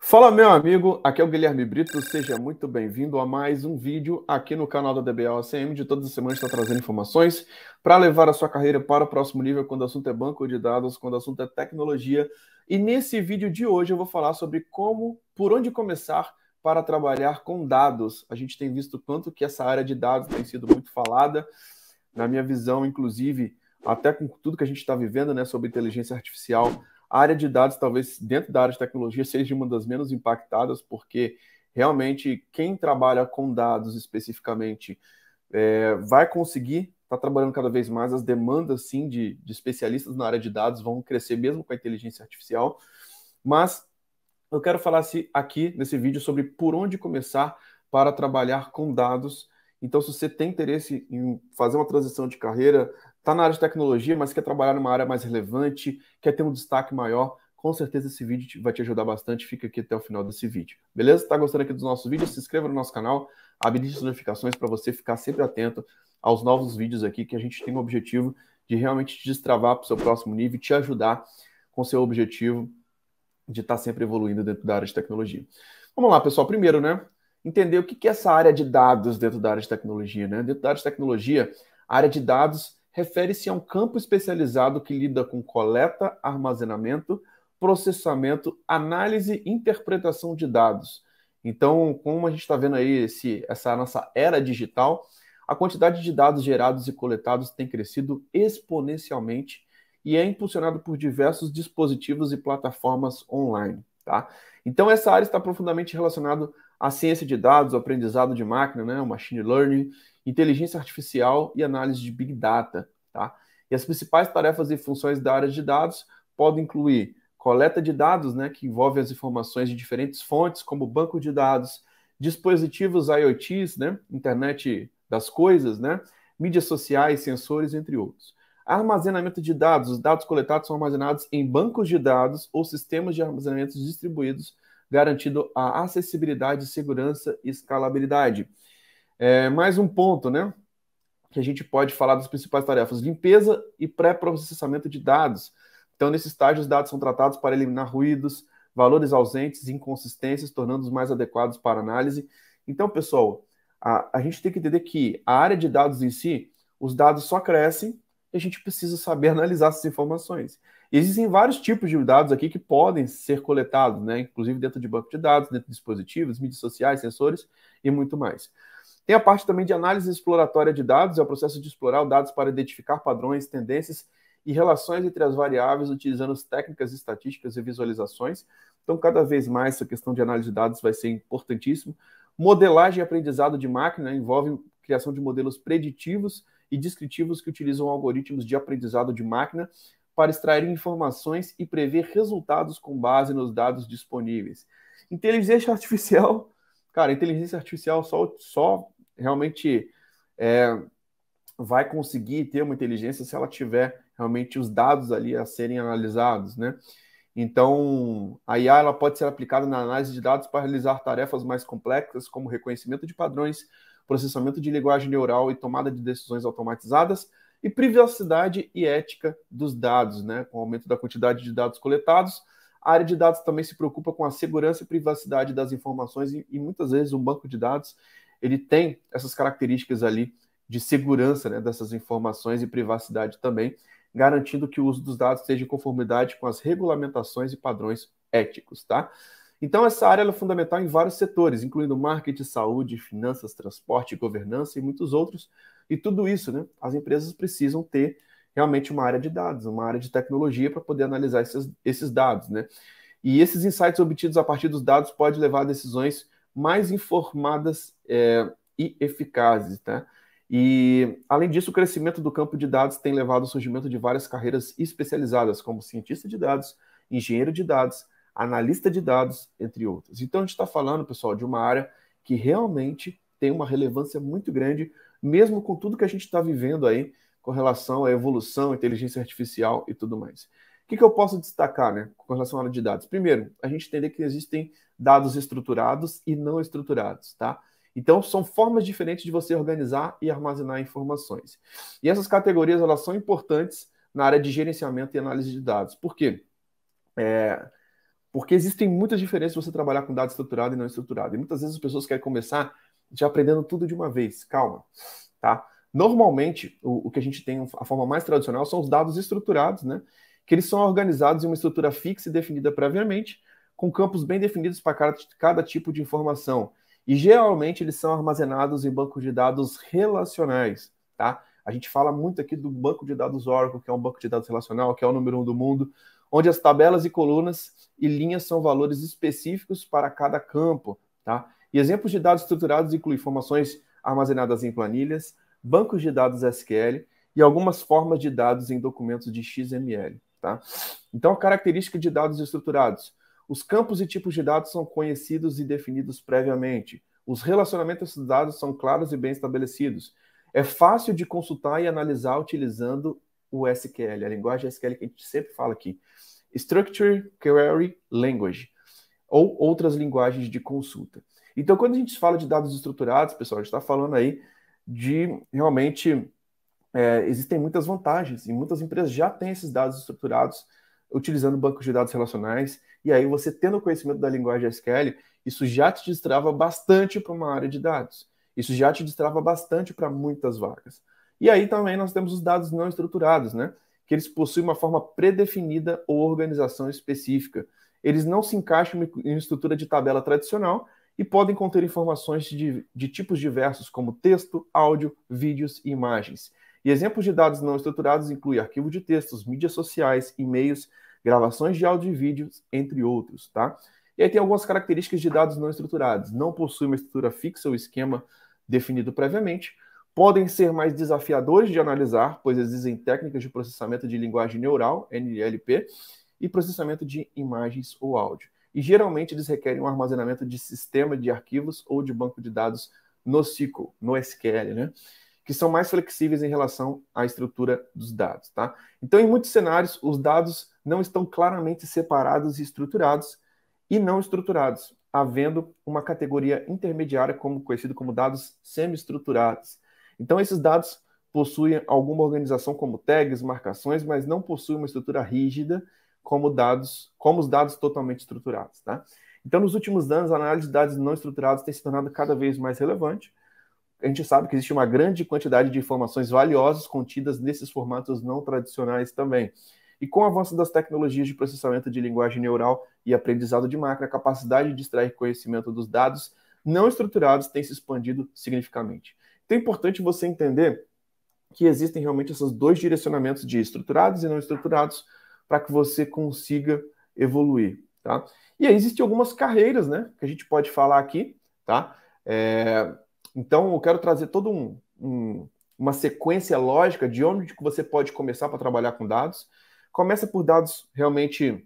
Fala, meu amigo, aqui é o Guilherme Brito, seja muito bem-vindo a mais um vídeo aqui no canal da DBA OCM. De todas as semanas está trazendo informações para levar a sua carreira para o próximo nível quando o assunto é banco de dados, quando o assunto é tecnologia. E nesse vídeo de hoje eu vou falar sobre por onde começar para trabalhar com dados. A gente tem visto quanto que essa área de dados tem sido muito falada, na minha visão, inclusive, até com tudo que a gente está vivendo, né, sobre inteligência artificial. A área de dados, talvez dentro da área de tecnologia, seja uma das menos impactadas, porque realmente quem trabalha com dados especificamente vai conseguir estar trabalhando cada vez mais. As demandas, sim, de especialistas na área de dados vão crescer mesmo com a inteligência artificial. Mas eu quero falar aqui nesse vídeo sobre por onde começar para trabalhar com dados. Então, se você tem interesse em fazer uma transição de carreira, está na área de tecnologia, mas quer trabalhar numa área mais relevante, quer ter um destaque maior, com certeza esse vídeo vai te ajudar bastante. Fica aqui até o final desse vídeo. Beleza? Está gostando aqui dos nossos vídeos? Se inscreva no nosso canal, habilite as notificações para você ficar sempre atento aos novos vídeos aqui, que a gente tem o objetivo de realmente te destravar para o seu próximo nível e te ajudar com o seu objetivo de estar sempre evoluindo dentro da área de tecnologia. Vamos lá, pessoal. Primeiro, né? Entender o que é essa área de dados dentro da área de tecnologia, né? Dentro da área de tecnologia, a área de dados refere-se a um campo especializado que lida com coleta, armazenamento, processamento, análise e interpretação de dados. Então, como a gente está vendo aí essa nossa era digital, a quantidade de dados gerados e coletados tem crescido exponencialmente e é impulsionado por diversos dispositivos e plataformas online, tá? Então, essa área está profundamente relacionada à ciência de dados, ao aprendizado de máquina, né, o machine learning, inteligência artificial e análise de big data, tá? E as principais tarefas e funções da área de dados podem incluir coleta de dados, né, que envolve as informações de diferentes fontes, como banco de dados, dispositivos IoTs, né, internet das coisas, né, mídias sociais, sensores, entre outros. Armazenamento de dados. Os dados coletados são armazenados em bancos de dados ou sistemas de armazenamento distribuídos, garantindo a acessibilidade, segurança e escalabilidade. Mais um ponto, né? Que a gente pode falar das principais tarefas: limpeza e pré-processamento de dados. Então, nesse estágio, os dados são tratados para eliminar ruídos, valores ausentes e inconsistências, tornando-os mais adequados para análise. Então, pessoal, a gente tem que entender que a área de dados em si, os dados só crescem e a gente precisa saber analisar essas informações. E existem vários tipos de dados aqui que podem ser coletados, né? Inclusive dentro de banco de dados, dentro de dispositivos, mídias sociais, sensores e muito mais. Tem a parte também de análise exploratória de dados, é o processo de explorar os dados para identificar padrões, tendências e relações entre as variáveis, utilizando as técnicas estatísticas e visualizações. Então, cada vez mais, essa questão de análise de dados vai ser importantíssimo. Modelagem e aprendizado de máquina envolve criação de modelos preditivos e descritivos que utilizam algoritmos de aprendizado de máquina para extrair informações e prever resultados com base nos dados disponíveis. Inteligência artificial, cara, inteligência artificial só realmente vai conseguir ter uma inteligência se ela tiver realmente os dados ali a serem analisados, né? Então, a IA ela pode ser aplicada na análise de dados para realizar tarefas mais complexas, como reconhecimento de padrões, processamento de linguagem neural e tomada de decisões automatizadas, e privacidade e ética dos dados, né? Com o aumento da quantidade de dados coletados, a área de dados também se preocupa com a segurança e privacidade das informações e muitas vezes um banco de dados ele tem essas características ali de segurança, né, dessas informações e privacidade também, garantindo que o uso dos dados esteja em conformidade com as regulamentações e padrões éticos, tá? Então, essa área é fundamental em vários setores, incluindo marketing, saúde, finanças, transporte, governança e muitos outros. E tudo isso, né, as empresas precisam ter realmente uma área de dados, uma área de tecnologia para poder analisar esses dados, né? E esses insights obtidos a partir dos dados podem levar a decisões mais informadas e eficazes, tá? E, além disso, o crescimento do campo de dados tem levado ao surgimento de várias carreiras especializadas, como cientista de dados, engenheiro de dados, analista de dados, entre outras. Então, a gente está falando, pessoal, de uma área que realmente tem uma relevância muito grande, mesmo com tudo que a gente está vivendo aí com relação à evolução, inteligência artificial e tudo mais. O que eu posso destacar, né, com relação à área de dados? Primeiro, a gente entender que existem dados estruturados e não estruturados, tá? Então, são formas diferentes de você organizar e armazenar informações. E essas categorias, elas são importantes na área de gerenciamento e análise de dados. Por quê? Porque existem muitas diferenças você trabalhar com dado estruturado e não estruturado. E muitas vezes as pessoas querem começar já aprendendo tudo de uma vez. Calma, tá? Normalmente, o que a gente tem, a forma mais tradicional, são os dados estruturados, né? Que eles são organizados em uma estrutura fixa e definida previamente, com campos bem definidos para cada tipo de informação. E geralmente eles são armazenados em bancos de dados relacionais, tá? A gente fala muito aqui do banco de dados Oracle, que é um banco de dados relacional, que é o número 1 do mundo, onde as tabelas e colunas e linhas são valores específicos para cada campo, tá? E exemplos de dados estruturados incluem informações armazenadas em planilhas, bancos de dados SQL e algumas formas de dados em documentos de XML, tá? Então, a característica de dados estruturados. Os campos e tipos de dados são conhecidos e definidos previamente. Os relacionamentos dos dados são claros e bem estabelecidos. É fácil de consultar e analisar utilizando o SQL, a linguagem SQL que a gente sempre fala aqui. Structure Query Language, ou outras linguagens de consulta. Então, quando a gente fala de dados estruturados, pessoal, a gente está falando aí de realmente existem muitas vantagens e muitas empresas já têm esses dados estruturados utilizando bancos de dados relacionais, e aí você tendo conhecimento da linguagem SQL, isso já te destrava bastante para uma área de dados. Isso já te destrava bastante para muitas vagas. E aí também nós temos os dados não estruturados, né? Que eles possuem uma forma predefinida ou organização específica. Eles não se encaixam em estrutura de tabela tradicional e podem conter informações de tipos diversos, como texto, áudio, vídeos e imagens. E exemplos de dados não estruturados incluem arquivo de textos, mídias sociais, e-mails, gravações de áudio e vídeos, entre outros, tá? E aí tem algumas características de dados não estruturados. Não possuem uma estrutura fixa ou esquema definido previamente. Podem ser mais desafiadores de analisar, pois existem técnicas de processamento de linguagem neural, NLP, e processamento de imagens ou áudio. E geralmente eles requerem um armazenamento de sistema de arquivos ou de banco de dados no SQL, no SQL, né? Que são mais flexíveis em relação à estrutura dos dados, tá? Então, em muitos cenários, os dados não estão claramente separados e estruturados e não estruturados, havendo uma categoria intermediária, conhecido como dados semi-estruturados. Então, esses dados possuem alguma organização como tags, marcações, mas não possuem uma estrutura rígida como os dados totalmente estruturados, tá? Então, nos últimos anos, a análise de dados não estruturados tem se tornado cada vez mais relevante. A gente sabe que existe uma grande quantidade de informações valiosas contidas nesses formatos não tradicionais também. E com o avanço das tecnologias de processamento de linguagem neural e aprendizado de máquina, a capacidade de extrair conhecimento dos dados não estruturados tem se expandido significativamente. Então é importante você entender que existem realmente esses dois direcionamentos de estruturados e não estruturados para que você consiga evoluir, tá? E aí existem algumas carreiras, né, que a gente pode falar aqui, tá? Então, eu quero trazer toda uma sequência lógica de onde que você pode começar para trabalhar com dados. Começa por dados realmente,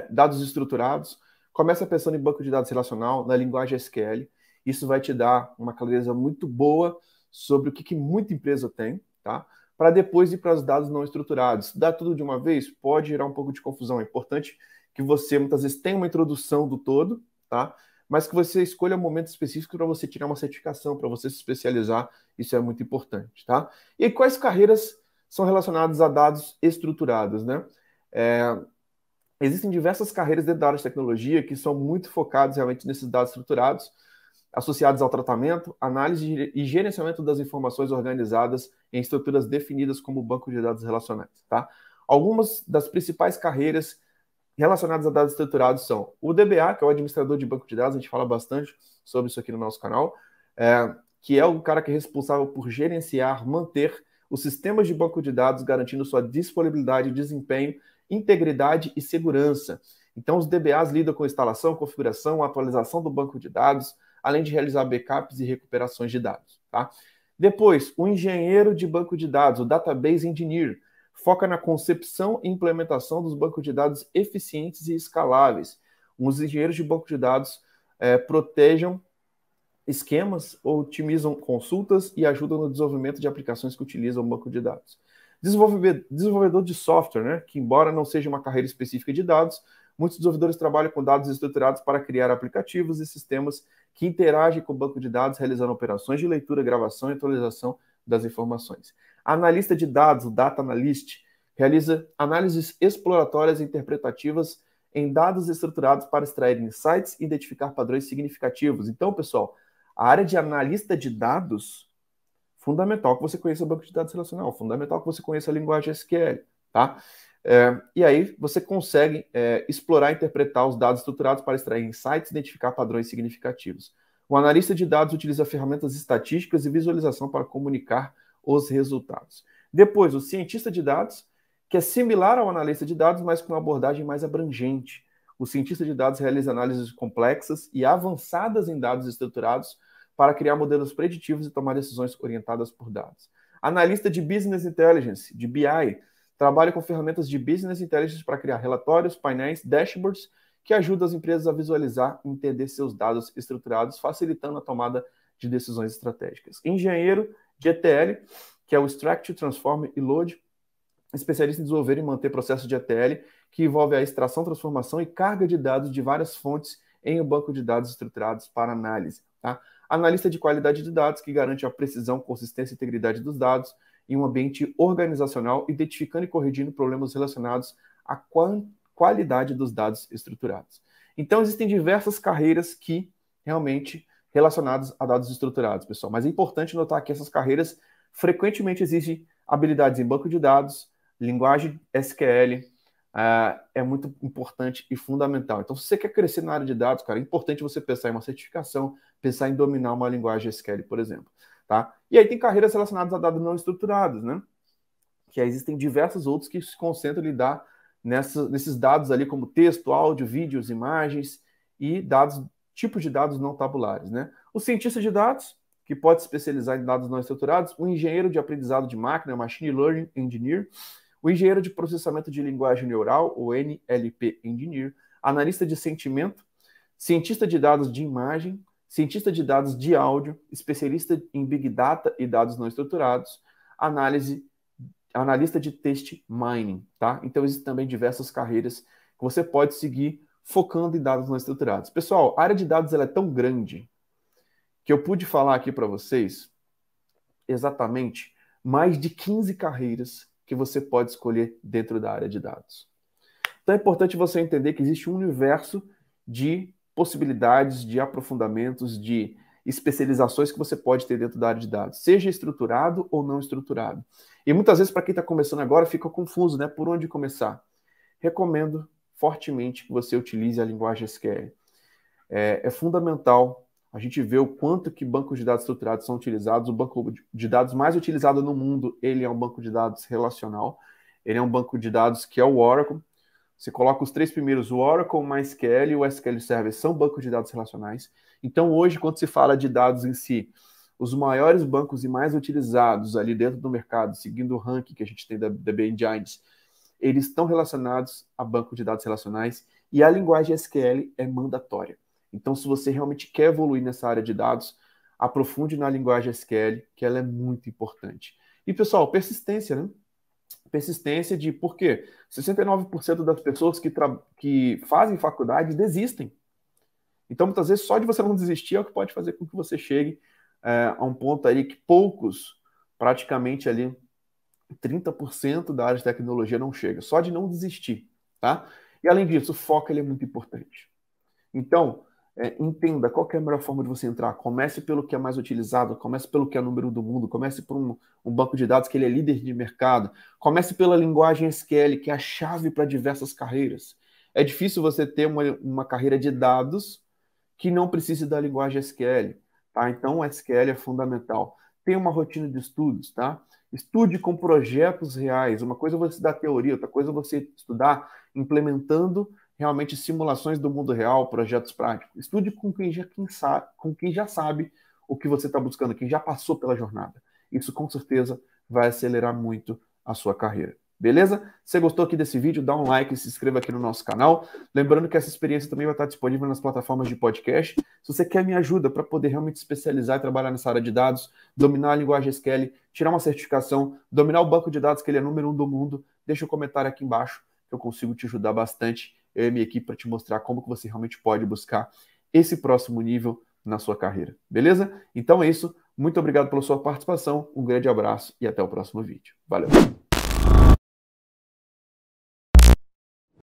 dados estruturados. Começa pensando em banco de dados relacional, na linguagem SQL. Isso vai te dar uma clareza muito boa sobre o que muita empresa tem, tá? Para depois ir para os dados não estruturados. Dar tudo de uma vez pode gerar um pouco de confusão. É importante que você, muitas vezes, tenha uma introdução do todo, tá? Mas que você escolha um momento específico para você tirar uma certificação, para você se especializar, isso é muito importante, tá? E aí, quais carreiras são relacionadas a dados estruturados, né? Existem diversas carreiras dentro da área de tecnologia que são muito focadas realmente nesses dados estruturados, associados ao tratamento, análise e gerenciamento das informações organizadas em estruturas definidas como banco de dados relacionais, tá? Algumas das principais carreiras relacionados a dados estruturados são o DBA, que é o administrador de banco de dados, a gente fala bastante sobre isso aqui no nosso canal, que é o cara que é responsável por gerenciar, manter os sistemas de banco de dados, garantindo sua disponibilidade, desempenho, integridade e segurança. Então, os DBAs lidam com instalação, configuração, atualização do banco de dados, além de realizar backups e recuperações de dados, tá? Depois, o engenheiro de banco de dados, o Database Engineer, foca na concepção e implementação dos bancos de dados eficientes e escaláveis. Os engenheiros de banco de dados protegem esquemas, otimizam consultas e ajudam no desenvolvimento de aplicações que utilizam o banco de dados. Desenvolvedor de software, né, que embora não seja uma carreira específica de dados, muitos desenvolvedores trabalham com dados estruturados para criar aplicativos e sistemas que interagem com o banco de dados, realizando operações de leitura, gravação e atualização das informações. Analista de dados, o Data Analyst, realiza análises exploratórias e interpretativas em dados estruturados para extrair insights e identificar padrões significativos. Então, pessoal, a área de analista de dados, fundamental que você conheça o banco de dados relacional, fundamental que você conheça a linguagem SQL, tá? E aí você consegue explorar e interpretar os dados estruturados para extrair insights e identificar padrões significativos. O analista de dados utiliza ferramentas estatísticas e visualização para comunicar os resultados. Depois, o cientista de dados, que é similar ao analista de dados, mas com uma abordagem mais abrangente. O cientista de dados realiza análises complexas e avançadas em dados estruturados para criar modelos preditivos e tomar decisões orientadas por dados. Analista de Business Intelligence, de BI, trabalha com ferramentas de Business Intelligence para criar relatórios, painéis, dashboards, que ajudam as empresas a visualizar e entender seus dados estruturados, facilitando a tomada de decisões estratégicas. Engenheiro de ETL, que é o Extract, Transform e Load, especialista em desenvolver e manter processos de ETL, que envolve a extração, transformação e carga de dados de várias fontes em um banco de dados estruturados para análise. Tá? Analista de qualidade de dados, que garante a precisão, consistência e integridade dos dados em um ambiente organizacional, identificando e corrigindo problemas relacionados à qualidade dos dados estruturados. Então, existem diversas carreiras que realmente relacionadas a dados estruturados, pessoal. Mas é importante notar que essas carreiras frequentemente exigem habilidades em banco de dados, linguagem SQL, é muito importante e fundamental. Então, se você quer crescer na área de dados, cara, é importante você pensar em uma certificação, pensar em dominar uma linguagem SQL, por exemplo. Tá? E aí tem carreiras relacionadas a dados não estruturados, né? Que aí existem diversos outros que se concentram em lidar nesses dados ali, como texto, áudio, vídeos, imagens e dados, tipos de dados não tabulares, né? O cientista de dados, que pode se especializar em dados não estruturados, o engenheiro de aprendizado de máquina, Machine Learning Engineer, o engenheiro de processamento de linguagem neural, o NLP Engineer, analista de sentimento, cientista de dados de imagem, cientista de dados de áudio, especialista em Big Data e dados não estruturados, analista de text mining, tá? Então existem também diversas carreiras que você pode seguir focando em dados não estruturados. Pessoal, a área de dados ela é tão grande que eu pude falar aqui para vocês exatamente mais de 15 carreiras que você pode escolher dentro da área de dados. Então é importante você entender que existe um universo de possibilidades, de aprofundamentos, de especializações que você pode ter dentro da área de dados, seja estruturado ou não estruturado. E muitas vezes, para quem está começando agora, fica confuso, né? Por onde começar? Recomendo fortemente que você utilize a linguagem SQL. É fundamental a gente ver o quanto que bancos de dados estruturados são utilizados. O banco de dados mais utilizado no mundo, ele é um banco de dados relacional. Ele é um banco de dados que é o Oracle. Você coloca os três primeiros, o Oracle, o MySQL e o SQL Server, são bancos de dados relacionais. Então, hoje, quando se fala de dados em si, os maiores bancos e mais utilizados ali dentro do mercado, seguindo o ranking que a gente tem da DB Engines, eles estão relacionados a banco de dados relacionais e a linguagem SQL é mandatória. Então, se você realmente quer evoluir nessa área de dados, aprofunde na linguagem SQL, que ela é muito importante. E, pessoal, persistência, né? Persistência de por quê? 69% das pessoas que fazem faculdade desistem. Então, muitas vezes, só de você não desistir é o que pode fazer com que você chegue a um ponto aí que poucos, praticamente ali 30% da área de tecnologia não chega, só de não desistir, tá? E além disso, o foco ele é muito importante. Então, entenda qual que é a melhor forma de você entrar. Comece pelo que é mais utilizado, comece pelo que é número 1 do mundo, comece por um banco de dados que ele é líder de mercado, comece pela linguagem SQL, que é a chave para diversas carreiras. É difícil você ter uma carreira de dados que não precise da linguagem SQL, tá? Então, o SQL é fundamental. Tenha uma rotina de estudos, tá? Estude com projetos reais. Uma coisa é você estudar teoria, outra coisa é você estudar implementando realmente simulações do mundo real, projetos práticos. Estude com quem já sabe o que você está buscando, quem já passou pela jornada. Isso com certeza vai acelerar muito a sua carreira. Beleza? Se você gostou aqui desse vídeo, dá um like e se inscreva aqui no nosso canal. Lembrando que essa experiência também vai estar disponível nas plataformas de podcast. Se você quer minha ajuda para poder realmente especializar e trabalhar nessa área de dados, dominar a linguagem SQL, tirar uma certificação, dominar o banco de dados, que ele é número 1 do mundo, deixa um comentário aqui embaixo que eu consigo te ajudar bastante, eu e minha equipe, para te mostrar como que você realmente pode buscar esse próximo nível na sua carreira. Beleza? Então é isso. Muito obrigado pela sua participação, um grande abraço e até o próximo vídeo. Valeu!